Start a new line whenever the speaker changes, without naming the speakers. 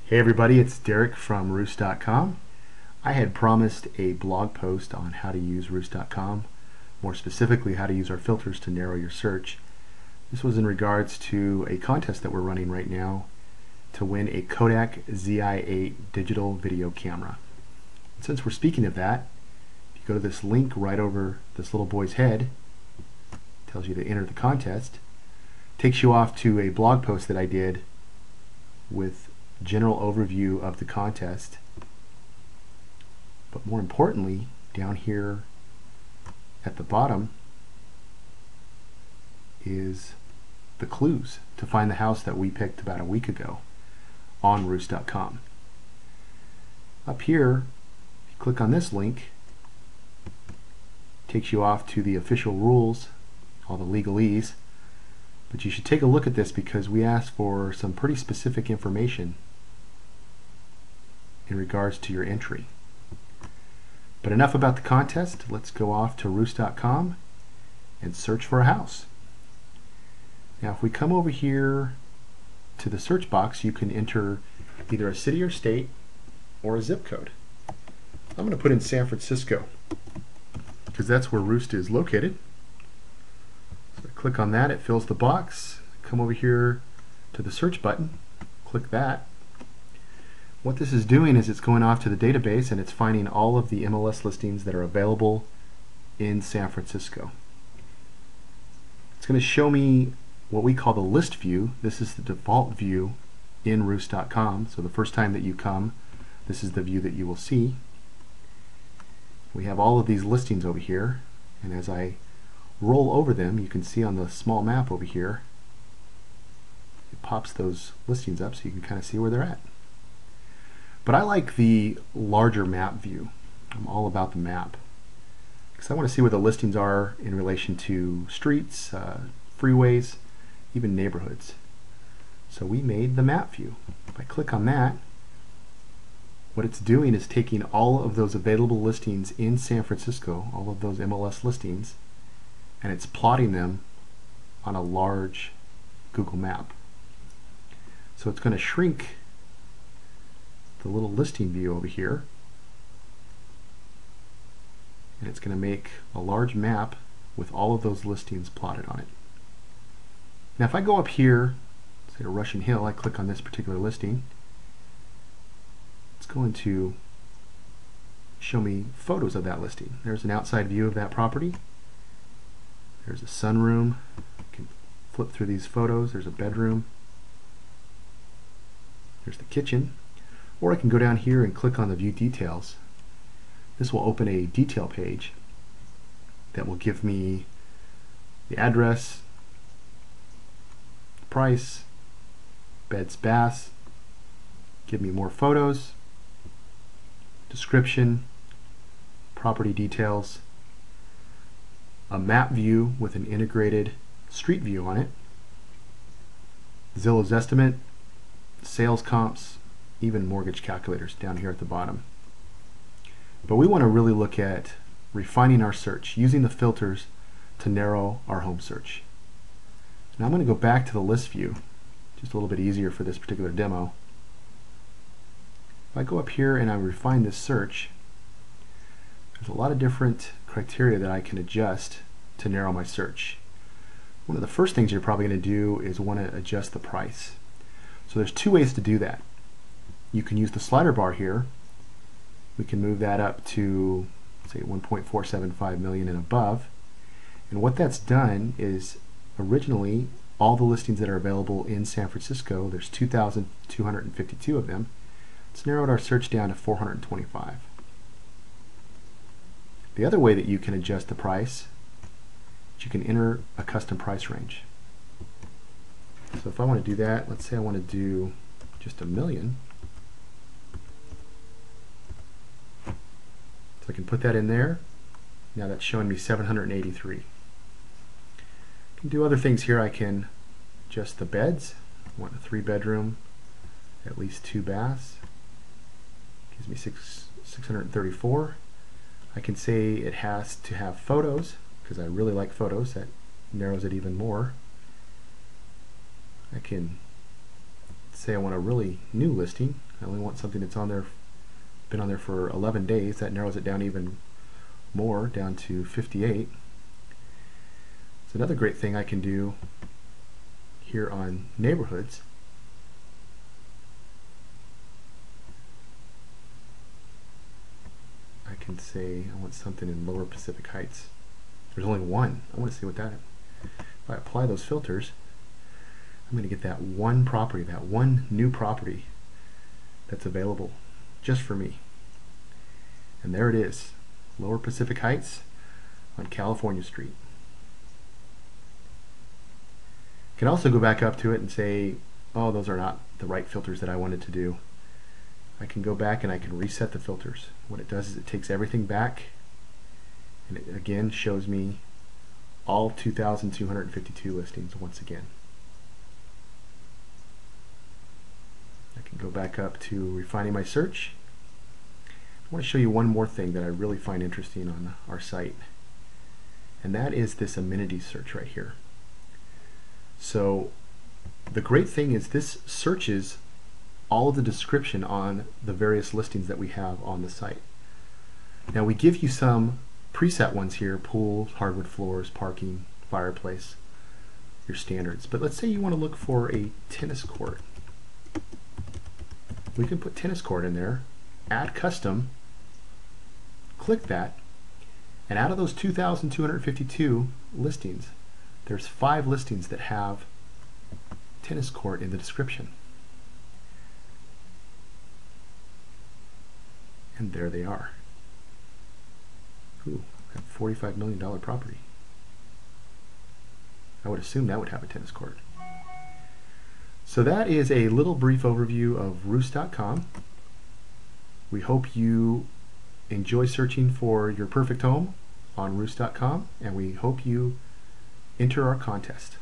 Hey everybody, it's Derek from Roost.com. I had promised a blog post on how to use Roost.com, more specifically how to use our filters to narrow your search. This was in regards to a contest that we're running right now to win a Kodak ZI-8 digital video camera. And since we're speaking of that, if you go to this link right over this little boy's head, it tells you to enter the contest, takes you off to a blog post that I did with general overview of the contest, but more importantly, down here at the bottom is the clues to find the house that we picked about a week ago on Roost.com. Up here, if you click on this link, it takes you off to the official rules, all the legalese, but you should take a look at this because we asked for some pretty specific information in regards to your entry. But enough about the contest. Let's go off to Roost.com and search for a house. Now if we come over here to the search box, you can enter either a city or state or a zip code. I'm going to put in San Francisco because that's where Roost is located. So I click on that, it fills the box. Come over here to the search button, click that. What this is doing is it's going off to the database and it's finding all of the MLS listings that are available in San Francisco. It's going to show me what we call the list view. This is the default view in Roost.com. So the first time that you come, this is the view that you will see. We have all of these listings over here, and as I roll over them, you can see on the small map over here, it pops those listings up so you can kind of see where they're at. But I like the larger map view. I'm all about the map because I want to see where the listings are in relation to streets, freeways, even neighborhoods. So we made the map view. If I click on that, what it's doing is taking all of those available listings in San Francisco, all of those MLS listings, and it's plotting them on a large Google map. So it's going to shrink the little listing view over here, and it's going to make a large map with all of those listings plotted on it. Now if I go up here, say to Russian Hill, I click on this particular listing, it's going to show me photos of that listing. There's an outside view of that property. There's a sunroom. I can flip through these photos. There's a bedroom. There's the kitchen. Or I can go down here and click on the view details. This will open a detail page that will give me the address, the price, beds, baths, give me more photos, description, property details, a map view with an integrated street view on it, Zillow's estimate, sales comps, even mortgage calculators down here at the bottom. But we want to really look at refining our search, using the filters to narrow our home search. Now I'm going to go back to the list view, just a little bit easier for this particular demo. If I go up here and I refine this search, there's a lot of different criteria that I can adjust to narrow my search. One of the first things you're probably going to do is want to adjust the price. So there's two ways to do that. You can use the slider bar here. We can move that up to, say, 1.475 million and above. And what that's done is, originally, all the listings that are available in San Francisco, there's 2,252 of them. It's narrowed our search down to 425. The other way that you can adjust the price is you can enter a custom price range. So if I want to do that, let's say I want to do just 1 million. So I can put that in there. Now that's showing me 783. I can do other things here. I can adjust the beds. I want a 3-bedroom, at least 2 baths. Gives me 634. I can say it has to have photos because I really like photos. That narrows it even more. I can say I want a really new listing. I only want something that's been on there for 11 days. That narrows it down even more, down to 58. So another great thing I can do here on neighborhoods, I can say I want something in Lower Pacific Heights. There's only one. I want to see what that is. If I apply those filters, I'm going to get that one property, that one new property that's available just for me. And there it is, Lower Pacific Heights on California Street. You can also go back up to it and say, oh, those are not the right filters that I wanted to do. I can go back and I can reset the filters. What it does is it takes everything back and it again shows me all 2,252 listings once again. I can go back up to refining my search. I want to show you one more thing that I really find interesting on our site, and that is this amenities search right here. So the great thing is this searches all of the description on the various listings that we have on the site. Now we give you some preset ones here: pool, hardwood floors, parking, fireplace, your standards. But let's say you want to look for a tennis court. We can put tennis court in there, add custom, click that, and out of those 2,252 listings, there's 5 listings that have tennis court in the description. And there they are. Ooh, a $45 million property. I would assume that would have a tennis court. So that is a little brief overview of Roost.com. We hope you enjoy searching for your perfect home on Roost.com, and we hope you enter our contest.